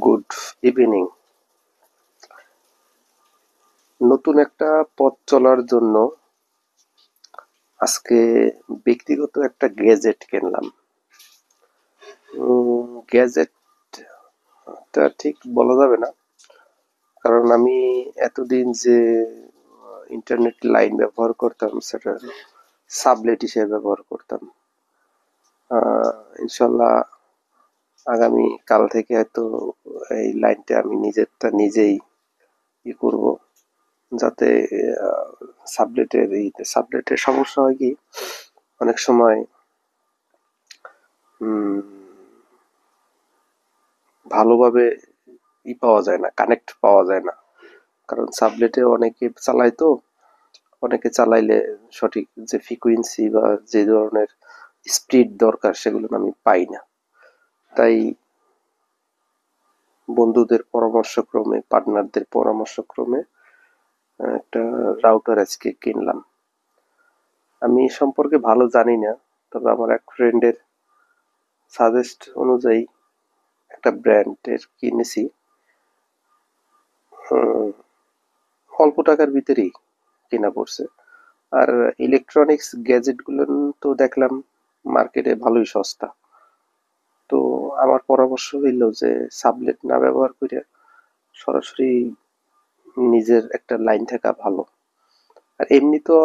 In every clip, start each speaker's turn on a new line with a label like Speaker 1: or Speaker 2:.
Speaker 1: Good evening. নতুন একটা পথ চলার জন্য আজকে ব্যক্তিগত একটা গ্যাজেট কিনলাম। গ্যাজেটটা ঠিক বলা যাবে না, কারণ আমি এতদিন যে ইন্টারনেট লাইন ব্যবহার করতাম সেটা সাবলেট হিসেবে ব্যবহার করতাম। ইনশাল্লাহ আগামী কাল থেকে হয়তো এই লাইনটা আমি নিজেই করব, যাতে সাবলেটের সমস্যা হয় কি, অনেক সময় ভালোভাবে পাওয়া যায় না, কানেক্ট পাওয়া যায় না। কারণ সাবলেটে অনেকে চালাইলে সঠিক যে ফ্রিকুয়েন্সি বা যে ধরনের স্পিড দরকার সেগুলো আমি পাই না। তাই বন্ধুদের পরামর্শক্রমে, পার্টনারদের পরামর্শক্রমে একটা রাউটার আজকে কিনলাম। আমি এ সম্পর্কে ভালো জানি না, তবে আমার এক ফ্রেন্ডের সাজেস্ট অনুযায়ী একটা ব্র্যান্ডের কিনেছি। অল্প টাকার ভিতরেই কেনা পড়ছে। আর ইলেকট্রনিক্স গ্যাজেট গুলো তো দেখলাম মার্কেটে ভালোই সস্তা। তো আমার পরামর্শ হইল যে সাবলেট না ব্যবহার করে সরাসরি নিজের একটা লাইন থাকা ভালো। আর এমনিতেও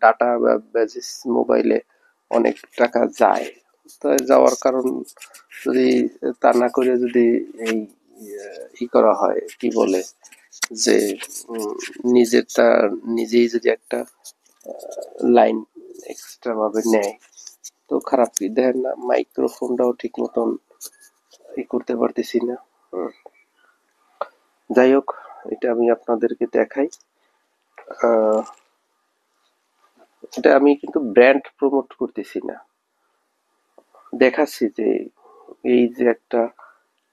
Speaker 1: ডাটা বা বেসিস মোবাইলে অনেক টাকা যায়। তাই যাওয়ার কারণ, যদি তা না করে যদি এই করা হয়, কি বলে যে নিজেরটা নিজেই যদি একটা লাইন এক্সট্রা ভাবে নেয়, তো খারাপ কি দেখেন না, মাইক্রোফোনটাও ঠিক মতন করতে পারতেছি না। যাই হোক, এটা আমি আপনাদেরকে দেখাই। এটা আমি কিন্তু ব্র্যান্ড প্রমোট করতেছি না, দেখাচ্ছি যে এই যে একটা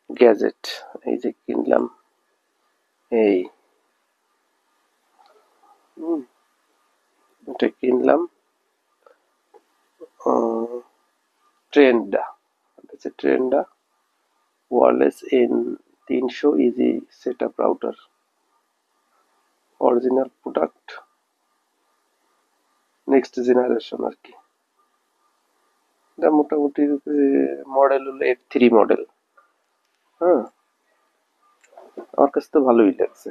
Speaker 1: গ্যাজেট, এই যে কিনলাম, এই এটা কিনলাম ট্রেন্ডা, হচ্ছে Tenda wireless N 300 easy setup router, original product, next generation আর কি। এটা মোটামুটি মডেল হলো F3 মডেল। হ্যাঁ, আমার কাছে তো ভালোই লাগছে।